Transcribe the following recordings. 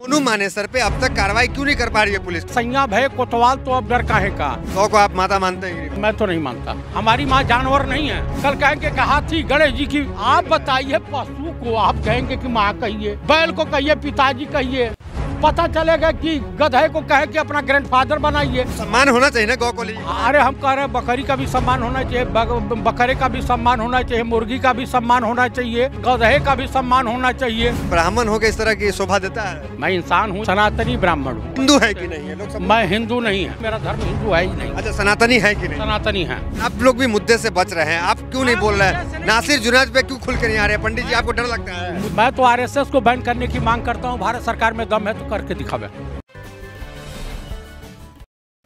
मोनू मानेसर पे अब तक कार्रवाई क्यों नहीं कर पा रही है पुलिस? सैया भय कोतवाल तो अब डर काहे का। गौ को आप माता मानते हैं? मैं तो नहीं मानता, हमारी माँ जानवर नहीं है। कल कहेंगे कि हाथी गणेश जी की, आप बताइए पशु को आप कहेंगे कि माँ कहिए, बैल को कहिए पिताजी कहिए, पता चलेगा कि गधे को कहे कि अपना ग्रैंडफादर बनाइए। सम्मान होना चाहिए ना गौ को लिए। अरे हम कह रहे हैं बकरी का भी सम्मान होना चाहिए, बकरे का भी सम्मान होना चाहिए, मुर्गी का भी सम्मान होना चाहिए, गधे का भी सम्मान होना चाहिए। ब्राह्मण होकर इस तरह की शोभा देता है? मैं इंसान हूँ, सनातनी ब्राह्मण हूँ। हिंदू है कि नहीं है? लोग मैं हिंदू नहीं है, मेरा धर्म हिंदू है ही नहीं। अच्छा, सनातनी है कि नहीं? सनातनी है। आप लोग भी मुद्दे से बच रहे हैं, आप क्यों नहीं बोल रहे हैं? नासिर जुनैद पे क्यों खुल कर नहीं आ रहे? पंडित जी, आपको डर लगता है? मैं तो आरएसएस को बैन करने की मांग करता हूँ। भारत सरकार में दम है तो करके दिखावे।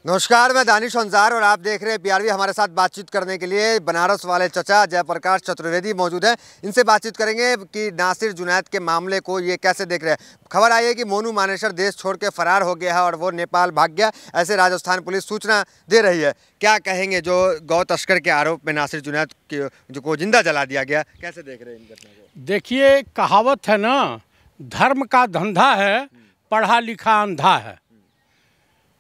नमस्कार, मैं दानिश अंजार और आप देख रहे हैं पीआरवी। हमारे साथ बातचीत करने के लिए बनारस वाले चचा जयप्रकाश चतुर्वेदी मौजूद हैं। इनसे बातचीत करेंगे कि नासिर जुनैद के मामले को ये कैसे देख रहे हैं। खबर आई है कि मोनू मानेसर देश छोड़ के फरार हो गया है और वो नेपाल भाग गया, ऐसे राजस्थान पुलिस सूचना दे रही है। क्या कहेंगे जो गौ तस्कर के आरोप में नासिर जुनैद को जिंदा जला दिया गया, कैसे देख रहे हैं इन घटना को? देखिए, कहावत है ना, धर्म का धंधा है, पढ़ा लिखा अंधा है।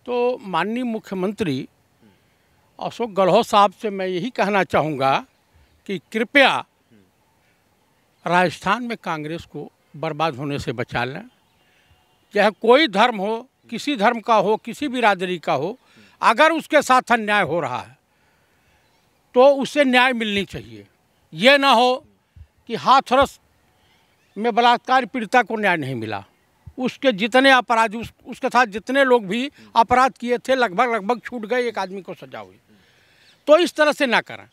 तो माननीय मुख्यमंत्री अशोक गहलोत साहब से मैं यही कहना चाहूँगा कि कृपया राजस्थान में कांग्रेस को बर्बाद होने से बचा लें। चाहे कोई धर्म हो, किसी धर्म का हो, किसी बिरादरी का हो, अगर उसके साथ अन्याय हो रहा है तो उसे न्याय मिलनी चाहिए। ये ना हो कि हाथरस में बलात्कार पीड़िता को न्याय नहीं मिला, उसके जितने अपराधी, उसके साथ जितने लोग भी अपराध किए थे लगभग छूट गए, एक आदमी को सजा हुई। तो इस तरह से ना करें।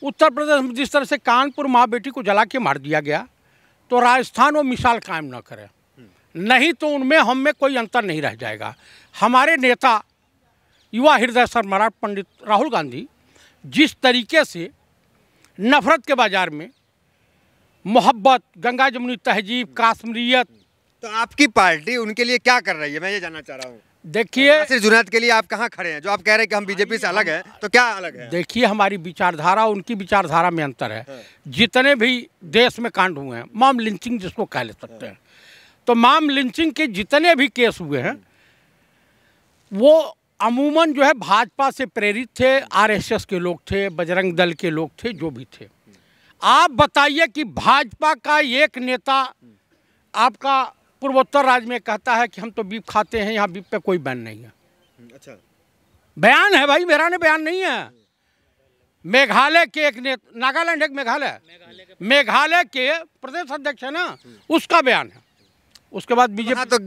उत्तर प्रदेश में जिस तरह से कानपुर माँ बेटी को जला के मार दिया गया, तो राजस्थान वो मिसाल कायम ना करे, नहीं तो उनमें हम में कोई अंतर नहीं रह जाएगा। हमारे नेता युवा हृदय सम्राट पंडित राहुल गांधी जिस तरीके से नफरत के बाजार में मोहब्बत, गंगा जमुनी तहजीब, काश्मीरियत। तो आपकी पार्टी उनके लिए क्या कर रही है, मैं ये जानना चाह रहा हूँ। देखिए, नासिर जुनैद के लिए आप कहाँ खड़े हैं? जो आप कह रहे हैं कि हम बीजेपी से अलग हैं, तो क्या अलग है? देखिए, हमारी विचारधारा उनकी विचारधारा में अंतर है। जितने भी देश में कांड हुए हैं, मॉब लिंचिंग जिसको कह ले सकते हैं, तो मॉब लिंचिंग के जितने भी केस हुए हैं वो अमूमन जो है भाजपा से प्रेरित थे, आरएसएस के लोग थे, बजरंग दल के लोग थे, जो भी थे। आप बताइए कि भाजपा का एक नेता आपका पूर्वोत्तर राज्य में कहता है कि हम तो बीफ खाते हैं, यहाँ बीफ पे कोई बैन नहीं है। अच्छा, बयान है भाई, मेरा ने बयान नहीं है। मेघालय के एक नेता, नागालैंड एक मेघालय के प्रदेश अध्यक्ष है ना, उसका बयान है। उसके बाद बीजेपी तो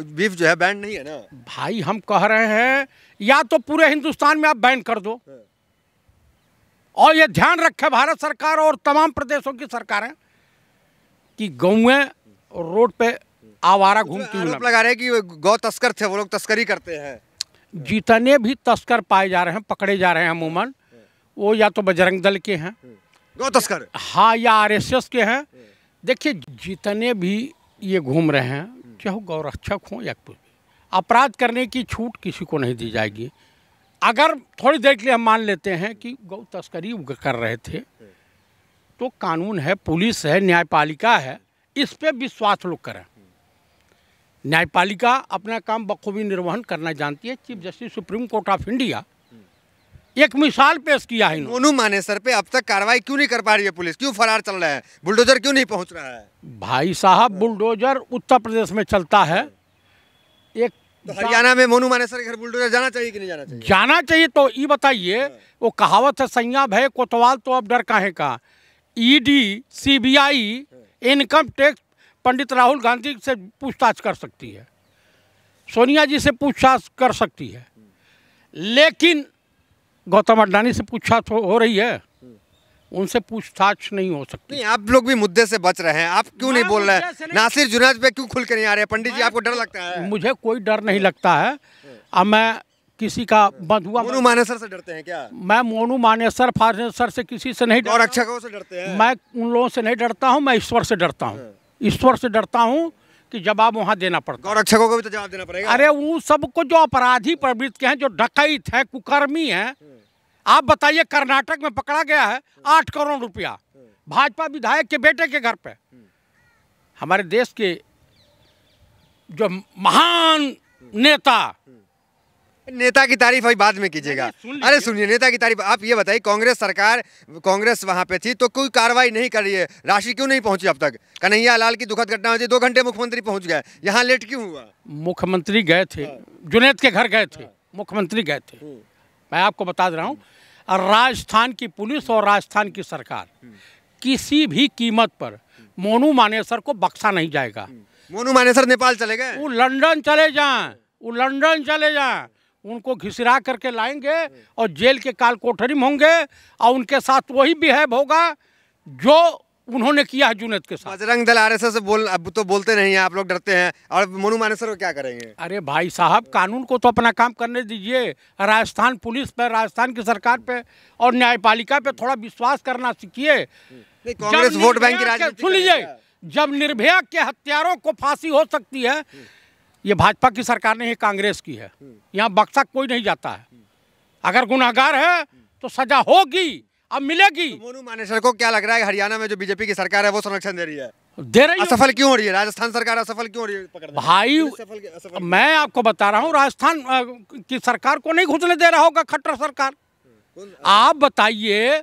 बीफ जो है बैन नहीं है ना। भाई हम कह रहे हैं या तो पूरे हिंदुस्तान में आप बैन कर दो, और ये ध्यान रखे भारत सरकार और तमाम प्रदेशों की सरकारें कि गौएं रोड पे आवारा घूमती हुई। आरोप लगा रहे हैं कि गौ तस्कर थे, वो लोग तस्करी करते हैं। जितने भी तस्कर पाए जा रहे हैं, पकड़े जा रहे हैं अमूमन, वो या तो बजरंग दल के हैं, गौ तस्कर, हाँ, या आरएसएस के हैं। देखिए, जितने भी ये घूम रहे हैं, चाहे गौ रक्षक हों या कुछ, अपराध करने की छूट किसी को नहीं दी जाएगी। अगर थोड़ी देर के लिए हम मान लेते हैं कि गौ तस्करी कर रहे थे, तो कानून है, पुलिस है, न्यायपालिका है, इस पे विश्वास लोग करें। न्यायपालिका अपना काम बखूबी निर्वहन करना जानती है। Chief justice supreme court of India एक मिसाल पेश किया है। मोनू मानेसर पे अब तक कार्रवाई क्यों नहीं कर पा रही है पुलिस? क्यों फरार चल रहा है? बुलडोजर क्यों नहीं पहुंच रहा है? भाई साहब, बुलडोजर उत्तर प्रदेश में चलता है। एक तो हरियाणा में मोनू मानेसर के घर बुलडोजर जाना चाहिए कि नहीं जाना चाहिए? जाना चाहिए। तो ये बताइए, वो कहावत है, सैया भय कोतवाल तो अब डर काहे का। ईडी, सीबीआई, इनकम टैक्स पंडित राहुल गांधी से पूछताछ कर सकती है, सोनिया जी से पूछताछ कर सकती है, लेकिन गौतम अडानी से पूछताछ हो रही है, उनसे पूछताछ नहीं हो सकती। नहीं, आप लोग भी मुद्दे से बच रहे हैं, आप क्यों नहीं बोल रहे हैं? नासिर जुनैद पे क्यों खुल कर नहीं आ रहे हैं? पंडित जी, आपको डर लगता है? मुझे कोई डर नहीं लगता है। अब मैं किसी का बंधुआ, मोनू मानेसर से डरते हैं क्या? मैं मोनू मानेसर फानेसर से किसी से नहीं और रक्षकों से डरते हैं? मैं उन लोगों से नहीं डरता हूँ, मैं ईश्वर से डरता हूँ। ईश्वर से डरता हूँ कि जवाब वहाँ देना पड़ता है। और रक्षकों को भी तो जवाब देना पड़ेगा। अरे उन सबको जो अपराधी प्रवृत्ति के हैं, जो डकैत है, कुकर्मी है। आप बताइए, कर्नाटक में पकड़ा गया है 8 करोड़ रुपया भाजपा विधायक के बेटे के घर पे। हमारे देश के जो महान नेता की तारीफ अभी बाद में कीजिएगा। अरे सुनिए, नेता की तारीफ आप ये बताइए, कांग्रेस वहां पे थी तो कोई कार्रवाई नहीं कर रही है, राशि क्यों नहीं पहुंची अब तक? कन्हैया लाल की दुखद घटना हुई, 2 घंटे मुख्यमंत्री पहुंच गए, यहाँ लेट क्यों हुआ? मुख्यमंत्री गए थे, जुनैद के घर गए थे, मुख्यमंत्री गए थे। मैं आपको बता रहा हूँ, राजस्थान की पुलिस और राजस्थान की सरकार किसी भी कीमत पर मोनू मानेसर को बख्शा नहीं जाएगा। मोनू मानेसर नेपाल चले गए, वो लंदन चले जाएं, उनको घिसरा करके लाएंगे और जेल के काल कोठरी में होंगे और उनके साथ वही बिहेव होगा जो उन्होंने किया है जुनैद के साथ। बजरंग दल आरएसएस से अब तो बोलते नहीं हैं, आप लोग डरते हैं, और मोनू मानेसर को क्या करेंगे? अरे भाई साहब, कानून को तो अपना काम करने दीजिए। राजस्थान पुलिस पे, राजस्थान की सरकार पे और न्यायपालिका पे थोड़ा विश्वास करना सीखिए। कांग्रेस वोट बैंक की राजनीति, सुन लीजिए, जब निर्भया के हत्यारों को फांसी हो सकती है, ये भाजपा की सरकार नहीं है, कांग्रेस की है। यहाँ बख्शा कोई नहीं जाता है। अगर गुनाहगार है तो सजा होगी, अब मिलेगी। तो मोनू मानेसर को क्या लग रहा है, हरियाणा में जो बीजेपी की सरकार है वो संरक्षण दे रही है? असफल क्यों हो रही है? राजस्थान सरकार असफल क्यों हो रही है? भाई मैं आपको बता रहा हूँ, राजस्थान की सरकार को नहीं घुसने दे रहा होगा खट्टर सरकार। आप बताइए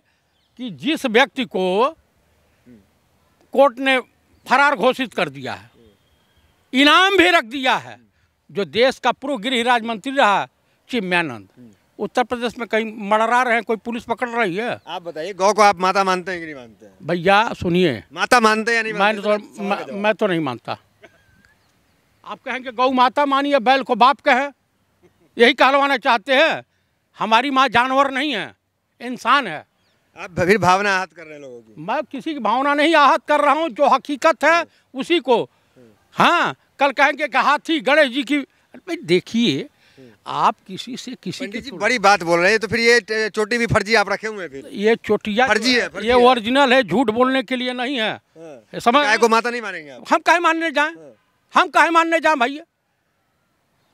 कि जिस व्यक्ति को कोर्ट ने फरार घोषित कर दिया है, इनाम भी रख दिया है, जो देश का पूर्व गृह राज्य मंत्री रहा चिन्मयानंद, उत्तर प्रदेश में कहीं मर्डरा रहे हैं, कोई पुलिस पकड़ रही है? आप बताइए, गौ को आप माता मानते हैं कि नहीं मानते हैं? भैया सुनिए, माता मानते हैं या नहीं मानते? मैं तो नहीं मानता। आप कहेंगे गौ माता मानिए, बैल को बाप कहें, यही कहलवाना चाहते हैं? हमारी माँ जानवर नहीं है, इंसान है। आप फिर भावना आहत कर रहे हैं लोगों की। मैं किसी की भावना नहीं आहत कर रहा हूँ, जो हकीकत है उसी को। हाँ, कल कहेंगे कि हाथी गणेश जी की, देखिए आप किसी से किसी की बड़ी बात बोल रहे हैं, तो फिर ये चोटी भी फर्जी आप रखे हुए हैं? फिर ये चोटिया फर्जी है, ये ओरिजिनल है, झूठ बोलने के लिए नहीं है। समझ गाय को माता नहीं मानेंगे आप? हम काहे मानने जाएं? हम काहे मानने जाएं भैया?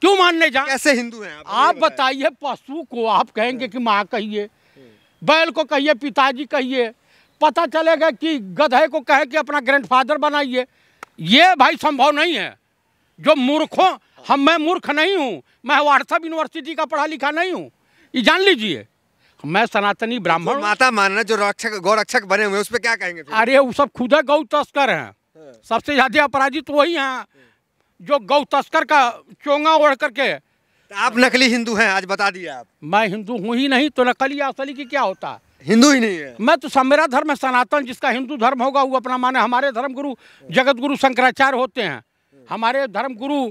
क्यों मानने जाएं? कैसे हिंदू हैं आप बताइए, पशु को आप कहेंगे कि माँ कहिए, बैल को कहिए पिताजी कहिए, पता चलेगा कि गधे को कहे कि अपना ग्रैंडफादर बनाइए। ये भाई संभव नहीं है। जो मूर्खों, मैं मूर्ख नहीं हूँ, मैं व्हाट्सएप यूनिवर्सिटी का पढ़ा लिखा नहीं हूँ, ये जान लीजिए। मैं सनातनी ब्राह्मण। माता मानना जो गौरक्षक बने हुए उस पर क्या कहेंगे? अरे वो सब खुद गौ तस्कर हैं। सबसे ज्यादा अपराधी तो वही हैं जो गौ तस्कर का चोंगा ओढ़ करके। आप नकली हिंदू हैं, आज बता दिया आप। मैं हिंदू हूँ ही नहीं तो नकली असली की क्या होता है? हिंदू ही नहीं है मैं तो। मेरा धर्म है सनातन, जिसका हिंदू धर्म होगा वो अपना माने। हमारे धर्म गुरु जगत गुरु शंकराचार्य होते हैं, हमारे धर्म गुरु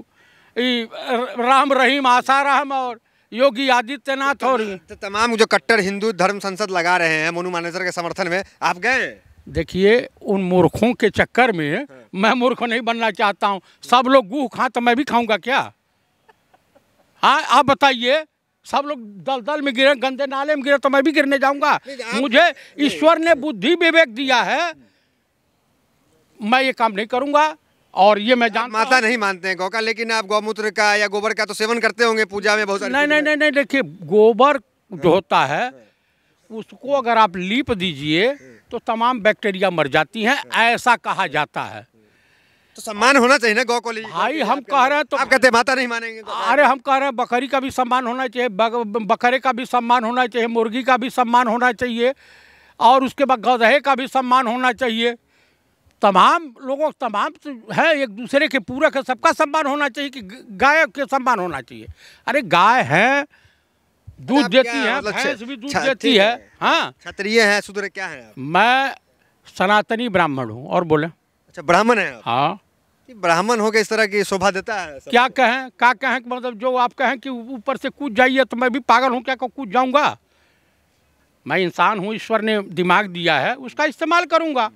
राम रहीम आसाराम और योगी आदित्यनाथ। और तो तमाम जो कट्टर हिंदू धर्म संसद लगा रहे हैं मोनू मानेसर के समर्थन में, आप गए? देखिए, उन मूर्खों के चक्कर में मैं मूर्ख नहीं बनना चाहता हूँ। सब लोग गुह खां तो मैं भी खाऊंगा क्या? हाँ, आप बताइए, सब लोग दलदल में गिरे, गंदे नाले में गिरे तो मैं भी गिरने जाऊंगा? मुझे ईश्वर ने बुद्धि विवेक दिया है, मैं ये काम नहीं करूंगा। और ये मैं जानता हूं। माता नहीं मानते हैं गौ का, लेकिन आप गौमूत्र का या गोबर का तो सेवन करते होंगे पूजा में बहुत सारे। नहीं, देखिए, गोबर जो होता है उसको अगर आप लीप दीजिए तो तमाम बैक्टीरिया मर जाती हैं, ऐसा कहा जाता है। तो सम्मान होना चाहिए ना गौ को। भाई हम कह रहे हैं तो आप कहते हैं माता नहीं मानेंगे तो? अरे हम कह रहे हैं बकरी का भी सम्मान होना चाहिए, बकरे का भी सम्मान होना चाहिए, मुर्गी का भी सम्मान होना चाहिए, और उसके बाद गधे का भी सम्मान होना चाहिए। तमाम लोगों, तमाम है एक दूसरे के पूरक है, सबका सम्मान होना चाहिए। कि गाय के सम्मान होना चाहिए। अरे गाय है, दूध देती है, भैंस भी दूध देती है। हाँ, क्षत्रिय है, शूद्र क्या है? मैं सनातनी ब्राह्मण हूँ। और बोले? अच्छा, ब्राह्मण है? हाँ। ब्राह्मण हो के इस तरह की शोभा देता है? क्या कहें मतलब जो आप कहें कि ऊपर से कूद जाइए तो मैं भी पागल हूँ क्या कूद जाऊंगा? मैं इंसान हूँ, ईश्वर ने दिमाग दिया है, उसका इस्तेमाल करूंगा।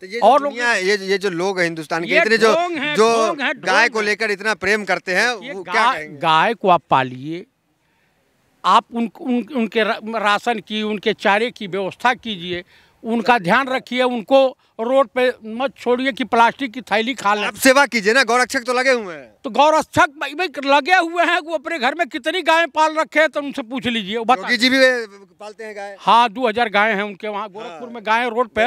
तो ये जो लोग हैं हिंदुस्तान के, इतने जो गाय को लेकर इतना प्रेम करते हैं, वो क्या कहेंगे? गाय को आप पालिए, आप उनके राशन की, उनके चारे की व्यवस्था कीजिए, उनका ध्यान रखिए, उनको रोड पे मत छोड़िए कि प्लास्टिक की थैली खा लें। आप सेवा कीजिए ना, गौरक्षक तो लगे हुए हैं। तो गौरक्षक भाई लगे हुए हैं, वो अपने घर में कितनी गायें पाल रखे हैं तो उनसे पूछ लीजिए, वो बता। योगी जी भी पालते हैं गाय? हाँ, 2000 गायें हैं उनके वहाँ गोरखपुर में, गायें रोड पे।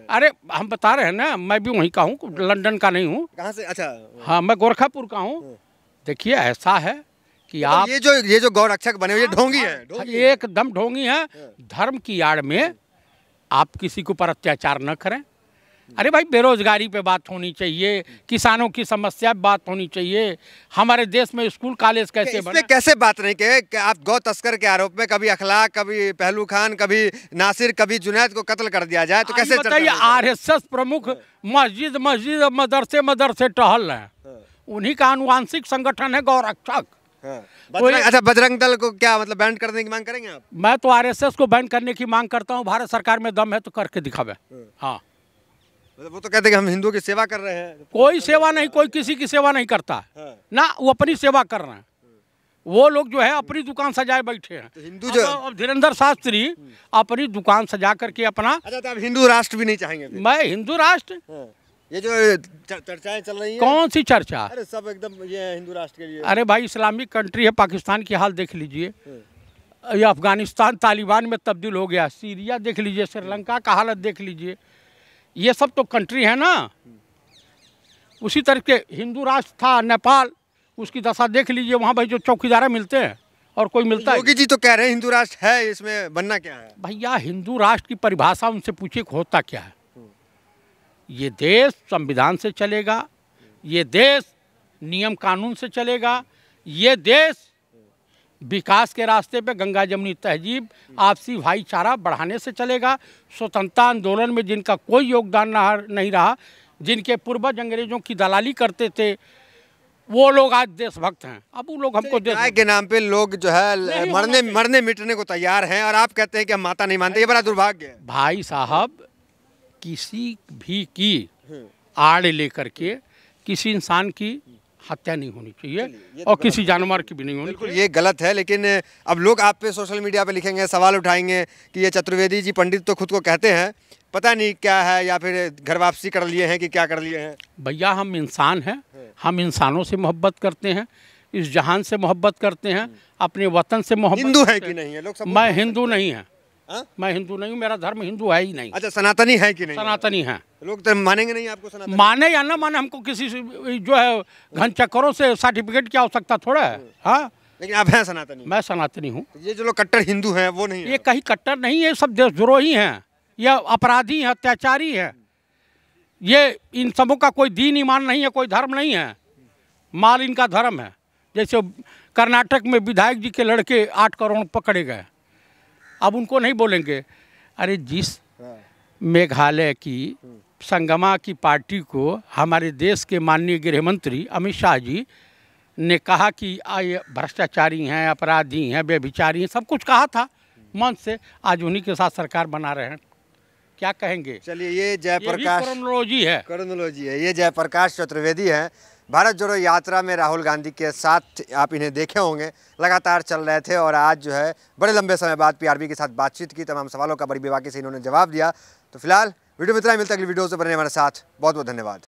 अरे हम बता रहे हैं ना, मैं भी वहीं का हूँ, लंदन का नहीं हूँ। कहाँ से? अच्छा, हाँ, मैं गोरखापुर का हूँ। देखिए ऐसा है कि तो आप ये जो गौरक्षक बने हुए, ये ढोंगी है, एकदम ढोंगी है। धर्म की आड़ में आप किसी के ऊपर अत्याचार न करें। अरे भाई, बेरोजगारी पे बात होनी चाहिए, किसानों की समस्या पे बात होनी चाहिए, हमारे देश में स्कूल कॉलेज कैसे बने। कैसे बात नहीं कि आप गौ तस्कर के आरोप में कभी अखलाक, कभी पहलू खान, कभी नासिर, कभी जुनैद को कत्ल कर दिया जाए तो कैसे? बताइए, आरएसएस प्रमुख मस्जिद मस्जिद मदरसे मदरसे टहल रहे हैं, उन्हीं का आनुवांशिक संगठन है गौरक्षक। अच्छा, बजरंग दल को क्या मतलब बैन करने की मांग करेंगे आप? मैं तो आरएसएस को बैन करने की मांग करता हूँ। भारत सरकार में दम है तो करके दिखावे। हाँ, वो तो कहते हैं कि हम हिंदुओं की सेवा कर रहे हैं। कोई सेवा नहीं, कोई किसी की सेवा नहीं करता ना, वो अपनी सेवा कर रहे हैं। वो लोग जो है अपनी दुकान सजाए बैठे हैं। तो हिंदू जो अब धीरेन्द्र शास्त्री अपनी दुकान सजा करके अपना। अच्छा, तो आप हिंदू राष्ट्र भी नहीं चाहेंगे? मैं हिंदू राष्ट्र, ये जो चर्चाएं चल रही हैं, कौन सी चर्चा? अरे सब एकदम ये हिंदू राष्ट्र के लिए। अरे भाई, इस्लामिक कंट्री है, पाकिस्तान की हाल देख लीजिए, ये अफगानिस्तान तालिबान में तब्दील हो गया, सीरिया देख लीजिए, श्रीलंका का हालत देख लीजिए, ये सब तो कंट्री है ना। उसी तरह के हिंदू राष्ट्र था नेपाल, उसकी दशा देख लीजिए, वहाँ भाई जो चौकीदार मिलते हैं और कोई मिलता है। योगी जी तो कह रहे हैं हिंदू राष्ट्र है, इसमें बनना क्या है? भैया, हिंदू राष्ट्र की परिभाषा उनसे पूछिए कि होता क्या है। ये देश संविधान से चलेगा, ये देश नियम कानून से चलेगा, ये देश विकास के रास्ते पे गंगा जमुनी तहजीब, आपसी भाईचारा बढ़ाने से चलेगा। स्वतंत्रता आंदोलन में जिनका कोई योगदान नहीं रहा, जिनके पूर्वज अंग्रेजों की दलाली करते थे, वो लोग आज देशभक्त हैं। अब वो लोग हमको गाय के नाम पे लोग जो है मरने मिटने को तैयार हैं, और आप कहते हैं कि हम माता नहीं मानते। ये बड़ा दुर्भाग्य है भाई साहब। किसी भी की आड़ लेकर के किसी इंसान की हत्या नहीं होनी चाहिए, और किसी जानवर की भी नहीं होनी चाहिए। ये गलत है, लेकिन अब लोग आप पे सोशल मीडिया पे लिखेंगे, सवाल उठाएंगे कि ये चतुर्वेदी जी पंडित तो खुद को कहते हैं, पता नहीं क्या है, या फिर घर वापसी कर लिए हैं कि क्या कर लिए हैं। भैया, हम इंसान हैं, हम इंसानों से मोहब्बत करते हैं, इस जहान से मोहब्बत करते हैं, अपने वतन से मोहब्बत। हिंदू है कि नहीं है? लोग सब मैं हिंदू नहीं है, मैं हिंदू नहीं हूँ, मेरा धर्म हिंदू है ही नहीं। अच्छा, सनातनी है कि नहीं? सनातनी है। लोग तो मानेंगे नहीं आपको सनातनी? माने या ना माने, हमको किसी जो है घन चक्करों से सर्टिफिकेट की आवश्यकता थोड़ा है। हाँ, लेकिन आप हैं सनातनी? मैं सनातनी हूँ। ये जो लोग कट्टर हिंदू हैं वो नहीं है? ये कहीं कट्टर नहीं है, सब देशद्रोही हैं, ये अपराधी हैं, अत्याचारी हैं। ये इन सबों का कोई दीन ईमान नहीं है, कोई धर्म नहीं है, माल इनका धर्म है। जैसे कर्नाटक में विधायक जी के लड़के 8 करोड़ पकड़े गए, अब उनको नहीं बोलेंगे। अरे जिस मेघालय की संगमा की पार्टी को हमारे देश के माननीय गृह मंत्री अमित शाह जी ने कहा कि ये भ्रष्टाचारी हैं, अपराधी हैं, बेविचारी हैं, सब कुछ कहा था मन से, आज उन्हीं के साथ सरकार बना रहे हैं। क्या कहेंगे? चलिए, ये जयप्रकाश क्रोनोलॉजी है, ये जयप्रकाश चतुर्वेदी है। भारत जोड़ो यात्रा में राहुल गांधी के साथ आप इन्हें देखे होंगे, लगातार चल रहे थे, और आज जो है बड़े लंबे समय बाद पीआरबी के साथ बातचीत की, तमाम सवालों का बड़ी बेबाकी से इन्होंने जवाब दिया। तो फिलहाल वीडियो में इतना ही, मिलता है अगली वीडियो से। बने हमारे साथ, बहुत बहुत धन्यवाद।